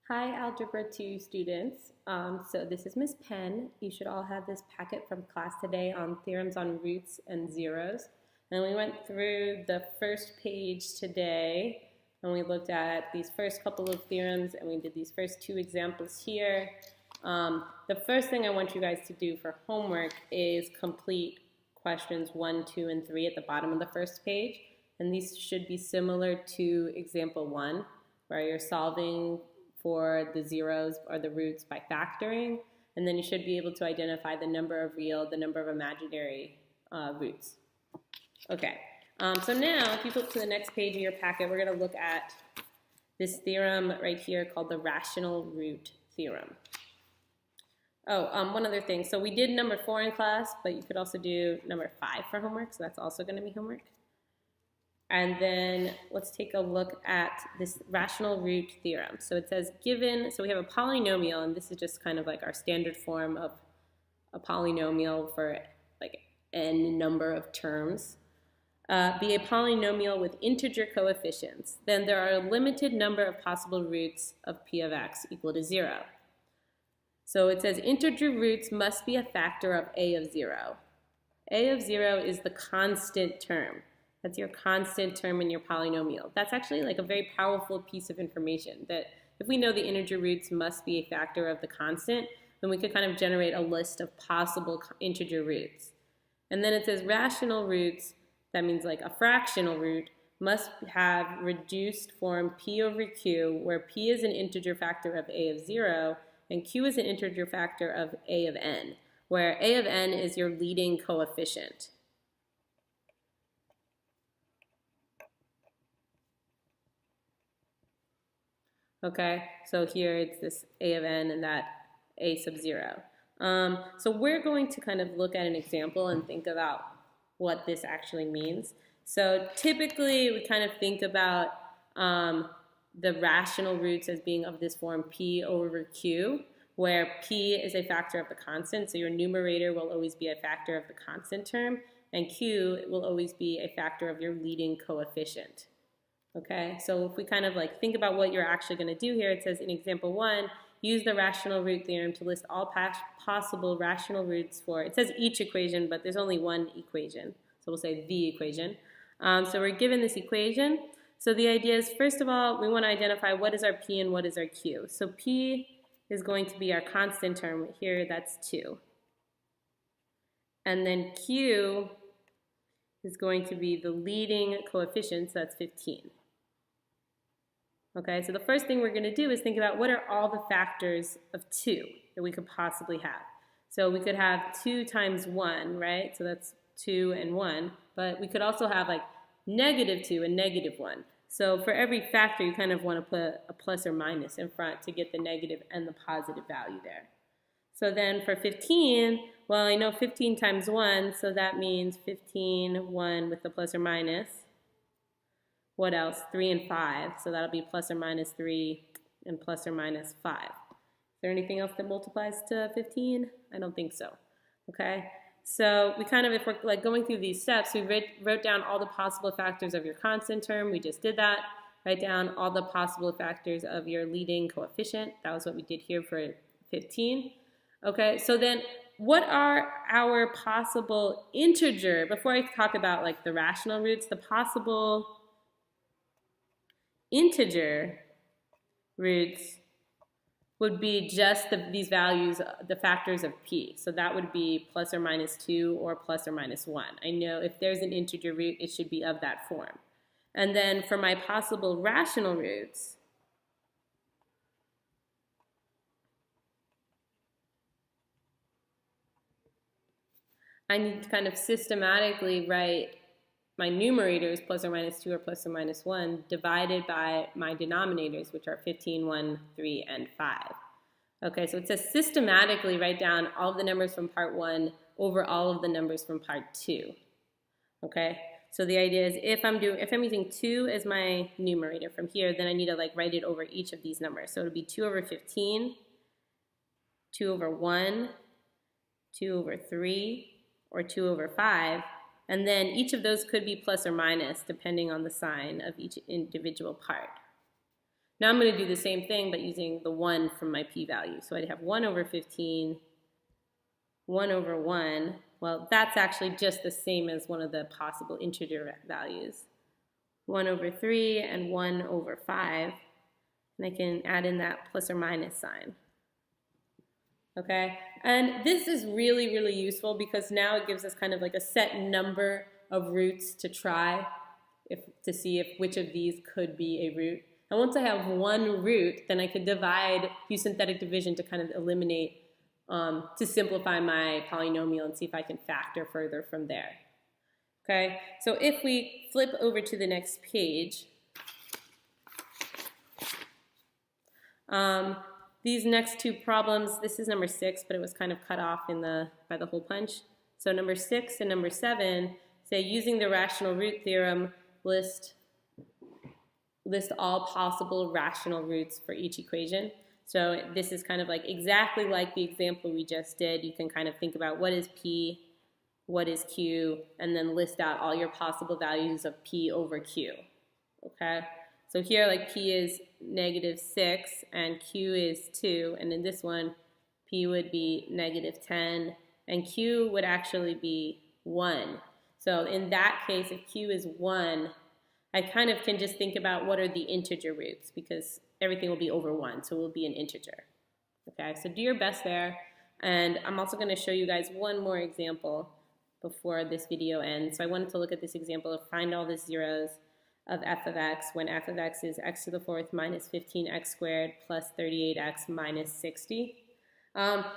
Hi, Algebra 2 students. So this is Miss Penn. You should all have this packet from class today on theorems on roots and zeros. And we went through the first page today, and we looked at these first couple of theorems, and we did these first two examples here. The first thing I want you guys to do for homework is complete questions 1, 2, and 3 at the bottom of the first page. And these should be similar to example 1, where you're solving for the zeros or the roots by factoring, and then you should be able to identify the number of real, the number of imaginary roots. Okay, so now if you flip to the next page of your packet, we're going to look at this theorem right here called the rational root theorem. Oh, one other thing. So we did number 4 in class, but you could also do number 5 for homework, so that's also going to be homework. And then let's take a look at this rational root theorem. So it says given, so we have a polynomial, and this is just kind of like our standard form of a polynomial for like n number of terms. Be a polynomial with integer coefficients, then there are a limited number of possible roots of p of x equal to 0. So it says integer roots must be a factor of a of 0. A of 0 is the constant term. That's your constant term in your polynomial. That's actually like a very powerful piece of information, that if we know the integer roots must be a factor of the constant, then we could kind of generate a list of possible integer roots. And then it says rational roots, that means like a fractional root, must have reduced form p over q, where p is an integer factor of a of 0, and q is an integer factor of a of n, where a of n is your leading coefficient. Okay, so here it's this a of n and that a sub 0. So we're going to kind of look at an example and think about what this actually means. So typically we kind of think about the rational roots as being of this form p over q, where p is a factor of the constant, so your numerator will always be a factor of the constant term, and q will always be a factor of your leading coefficient. Okay, so if we kind of like think about what you're actually going to do here, it says in example 1, use the rational root theorem to list all possible rational roots for, it says each equation, but there's only one equation, so we'll say the equation. So we're given this equation. So the idea is, first of all, we want to identify what is our p and what is our q. So p is going to be our constant term. Here, that's 2. And then q is going to be the leading coefficient, so that's 15. Okay, so the first thing we're going to do is think about what are all the factors of 2 that we could possibly have. So we could have 2 times 1, right? So that's 2 and 1. But we could also have like -2 and -1. So for every factor, you kind of want to put a plus or minus in front to get the negative and the positive value there. So then for 15, well, I know 15 times 1, so that means 15, 1 with the plus or minus. What else? 3 and 5, so that'll be plus or minus 3 and plus or minus 5. Is there anything else that multiplies to 15? I don't think so. Okay, so we kind of, if we're like going through these steps, we wrote down all the possible factors of your constant term. We just did that. Write down all the possible factors of your leading coefficient. That was what we did here for 15. Okay, so then what are our possible integer, before I talk about like the rational roots, the possible integer roots would be just these values, the factors of p. So that would be plus or minus 2 or plus or minus 1. I know if there's an integer root, it should be of that form. And then for my possible rational roots, I need to kind of systematically write my numerators, plus or minus 2 or plus or minus 1, divided by my denominators, which are 15, 1, 3, and 5. Okay, so it says systematically write down all of the numbers from part 1 over all of the numbers from part 2. Okay, so the idea is if I'm using 2 as my numerator from here, then I need to like write it over each of these numbers. So it'll be 2 over 15, 2 over 1, 2 over 3, or 2 over 5, and then each of those could be plus or minus depending on the sign of each individual part. Now I'm going to do the same thing, but using the 1 from my p-value. So I'd have 1 over 15, 1 over 1. Well, that's actually just the same as one of the possible integer values. 1 over 3 and 1 over 5. And I can add in that plus or minus sign. Okay? And this is really, really useful because now it gives us kind of like a set number of roots to try to see if which of these could be a root. And once I have one root, then I could use synthetic division to kind of eliminate, to simplify my polynomial and see if I can factor further from there. Okay, so if we flip over to the next page, these next two problems, this is number 6, but it was kind of cut off by the hole punch. So number 6 and number 7 say using the rational root theorem, list all possible rational roots for each equation. So this is kind of like exactly like the example we just did. You can kind of think about what is P, what is Q, and then list out all your possible values of P over Q. Okay? So here, like P is -6 and Q is 2, and in this one, P would be -10 and Q would actually be 1. So in that case, if Q is 1, I kind of can just think about what are the integer roots because everything will be over 1, so it will be an integer. Okay, so do your best there. And I'm also going to show you guys one more example before this video ends. So I wanted to look at this example of find all the zeros of f of x when f of x is x to the 4th minus 15x squared plus 38x minus 60.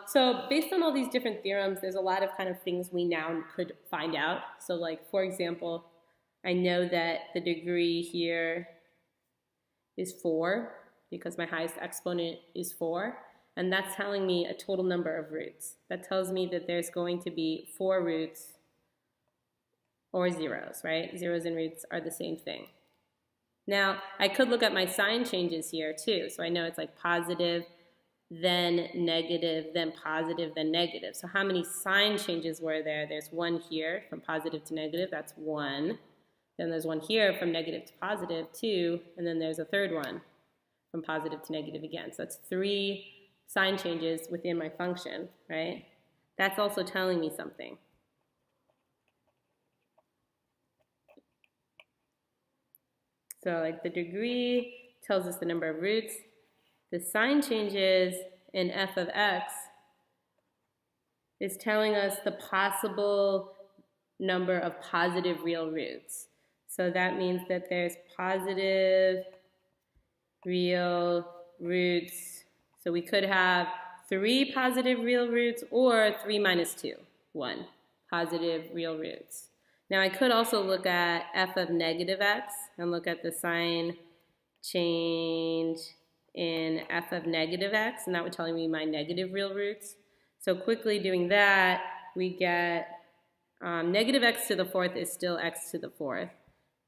So based on all these different theorems, there's a lot of kind of things we now could find out. So like, for example, I know that the degree here is 4 because my highest exponent is 4, and that's telling me a total number of roots. That tells me that there's going to be 4 roots or zeros, right? Zeros and roots are the same thing. Now, I could look at my sign changes here too. So I know it's like positive, then negative, then positive, then negative. So how many sign changes were there? There's 1 here from positive to negative, that's 1. Then there's 1 here from negative to positive, 2, and then there's a third one from positive to negative again. So that's 3 sign changes within my function, right? That's also telling me something. So like the degree tells us the number of roots. The sign changes in f of x is telling us the possible number of positive real roots. So that means that there's positive real roots. So we could have 3 positive real roots or 3 minus 2, 1 positive real roots. Now I could also look at f of negative x and look at the sign change in f of negative x, and that would tell me my negative real roots. So quickly doing that, we get negative x to the 4th is still x to the 4th.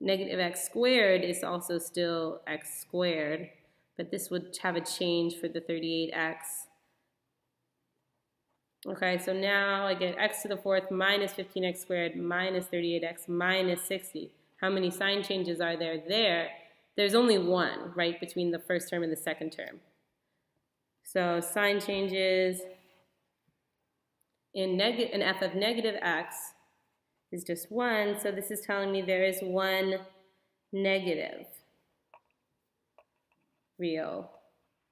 Negative x squared is also still x squared, but this would have a change for the 38x. Okay, so now I get x to the 4th minus 15x squared minus 38x minus 60. How many sign changes are there there? There's only 1, right, between the first term and the second term. So sign changes in f of negative x is just 1, so this is telling me there is 1 negative real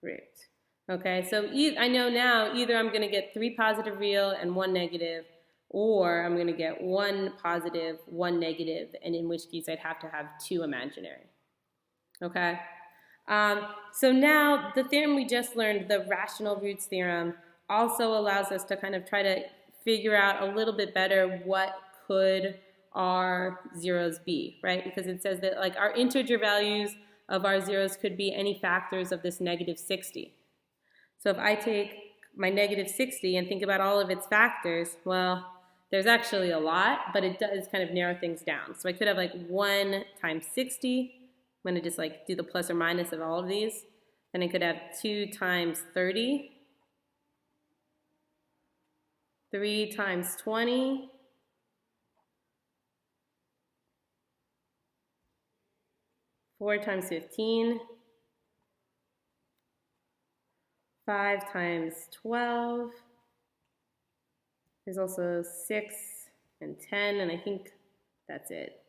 root. Okay, so I know now either I'm going to get 3 positive real and 1 negative, or I'm going to get 1 positive, 1 negative, and in which case I'd have to have 2 imaginary. Okay, so now the theorem we just learned, the rational roots theorem, also allows us to kind of try to figure out a little bit better what could our zeros be, right? Because it says that like our integer values of our zeros could be any factors of this negative 60. So if I take my negative 60 and think about all of its factors, well, there's actually a lot, but it does kind of narrow things down. So I could have like 1 times 60. I'm going to just like do the plus or minus of all of these. Then I could have 2 times 30, 3 times 20, 4 times 15, 5 times 12. There's also 6 and 10, and I think that's it.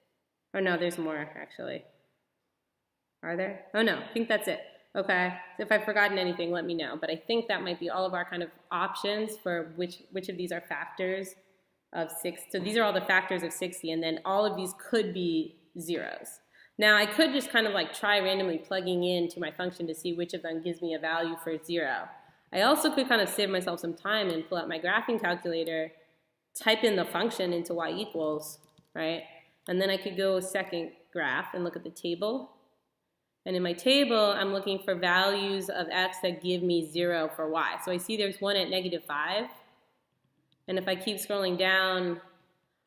Oh no, there's more actually. Are there? Oh no, I think that's it. Okay, so if I've forgotten anything, let me know. But I think that might be all of our kind of options for which of these are factors of 6. So these are all the factors of 60, and then all of these could be zeros. Now I could just kind of like try randomly plugging into my function to see which of them gives me a value for 0. I also could kind of save myself some time and pull out my graphing calculator, type in the function into y equals, right? And then I could go second graph and look at the table. And in my table, I'm looking for values of x that give me 0 for y. So I see there's one at -5. And if I keep scrolling down,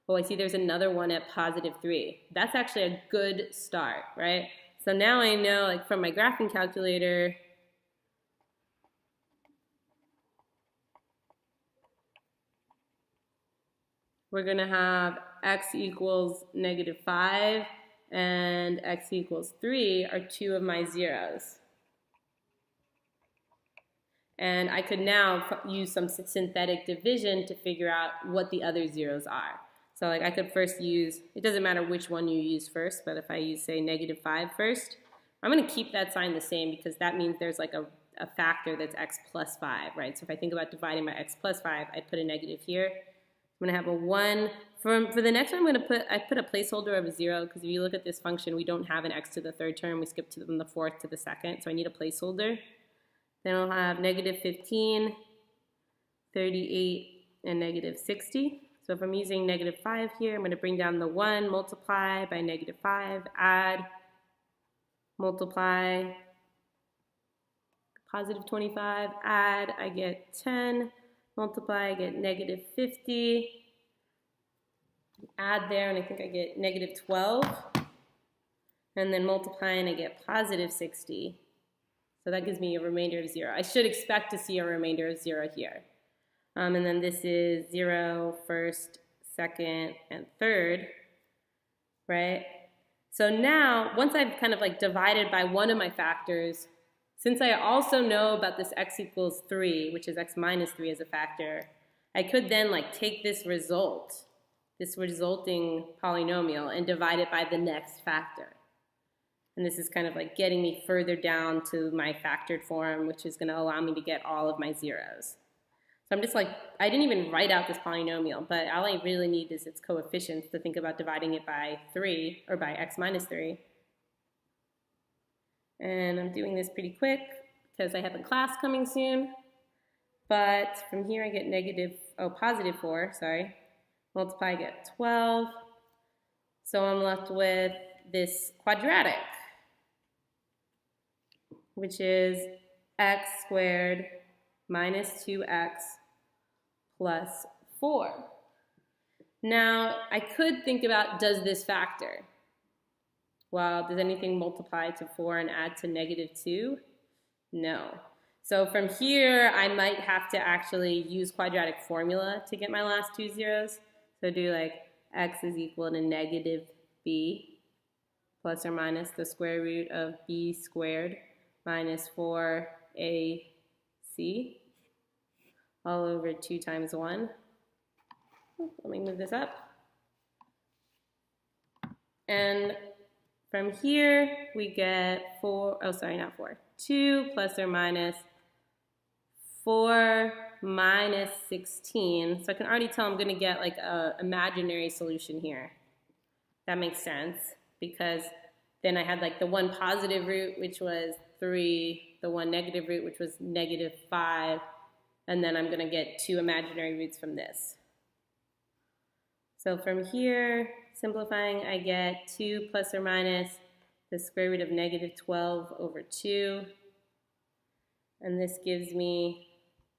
oh, I see there's another one at +3. That's actually a good start, right? So now I know, like from my graphing calculator, we're going to have x equals -5 and x equals 3 are 2 of my zeros. And I could now use some synthetic division to figure out what the other zeros are. So like I could first use, it doesn't matter which one you use first, but if I use, say, -5 first, I'm going to keep that sign the same because that means there's like a factor that's x plus 5, right? So if I think about dividing by x plus 5, I put a negative here. I'm going to have a 1. For the next one, I put a placeholder of a 0 because if you look at this function, we don't have an x to the third term. We skip from the fourth to the second, so I need a placeholder. Then I'll have -15, 38, and -60. So if I'm using -5 here, I'm going to bring down the 1, multiply by -5, add, multiply, +25, add, I get 10, multiply, I get -50, add there, and I think I get -12, and then multiply, and I get +60. So that gives me a remainder of 0. I should expect to see a remainder of 0 here. And then this is 0, first, second, and third, right? So now, once I've kind of like divided by one of my factors, since I also know about this x equals 3, which is x minus 3 as a factor, I could then like take this result, this resulting polynomial, and divide it by the next factor. And this is kind of like getting me further down to my factored form, which is going to allow me to get all of my zeros. So I'm just like, I didn't even write out this polynomial, but all I really need is its coefficients to think about dividing it by 3, or by x minus 3. And I'm doing this pretty quick because I have a class coming soon. But from here I get +4, sorry. Multiply, I get 12. So I'm left with this quadratic, which is x squared minus 2x plus 4. Now, I could think about, does this factor? Well, does anything multiply to 4 and add to -2? No. So from here, I might have to actually use quadratic formula to get my last two zeros. So do like x is equal to -b plus or minus the square root of b squared minus 4ac all over 2 times 1. Let me move this up. And from here, we get 2 plus or minus 4 minus 16. So I can already tell I'm going to get like an imaginary solution here. That makes sense because then I had like the one positive root, which was 3, the one negative root, which was -5, and then I'm going to get 2 imaginary roots from this. So from here, simplifying, I get 2 plus or minus the square root of -12 over 2. And this gives me,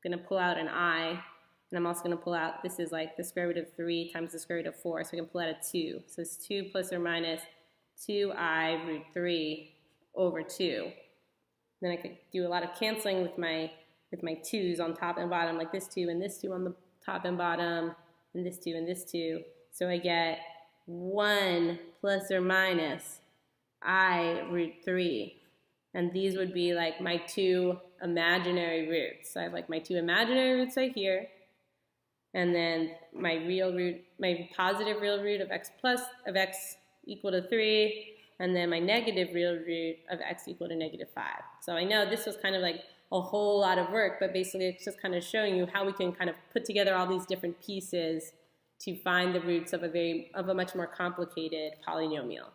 I'm going to pull out an I, and I'm also going to pull out, this is like the square root of 3 times the square root of 4, so I can pull out a 2. So it's 2 plus or minus 2I root 3 over 2. Then I could do a lot of canceling with my 2's on top and bottom, like this 2 and this 2 on the top and bottom, and this 2 and this 2. So I get 1 plus or minus I root 3. And these would be like my two imaginary roots. So I have like my two imaginary roots right here, and then my real root, my positive real root of x equal to 3, and then my negative real root of x equal to -5. So I know this was kind of like a whole lot of work, but basically it's just kind of showing you how we can kind of put together all these different pieces to find the roots of a much more complicated polynomial.